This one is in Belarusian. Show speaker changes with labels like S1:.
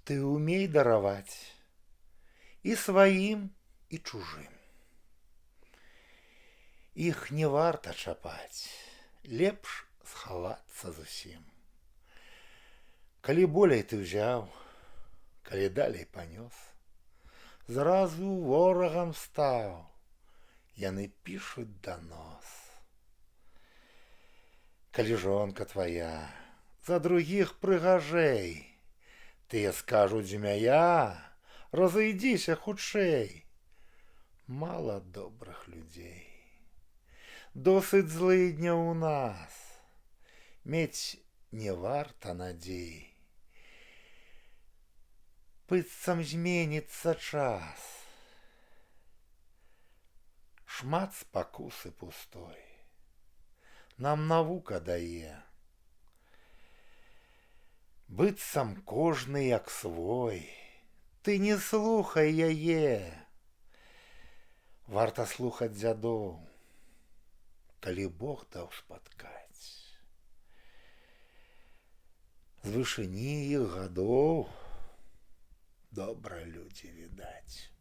S1: Ты умей дараваць і сваім, і чужым. Іх не варта чапаць, лепш схавацца зусім. Калі болей ты ўзяў, калі далей панёс, зразу ворагам стаў, яны пішуць данос. Калі жонка твая за другіх прыгажэй, тыя скажуць: змяя, разыйдзіся хутчэй. Мала добрых людзей, досыць злыдняў у нас, мець не варта надзей. Быццам зменіцца час, шмат спакусы пустой нам навука дае. Быццам кожны як свой, ты не слухай яе. Варта слухаць дзядоў, калі Бог даў спаткаць. З вышыні іх гадоў добра людзі відаць.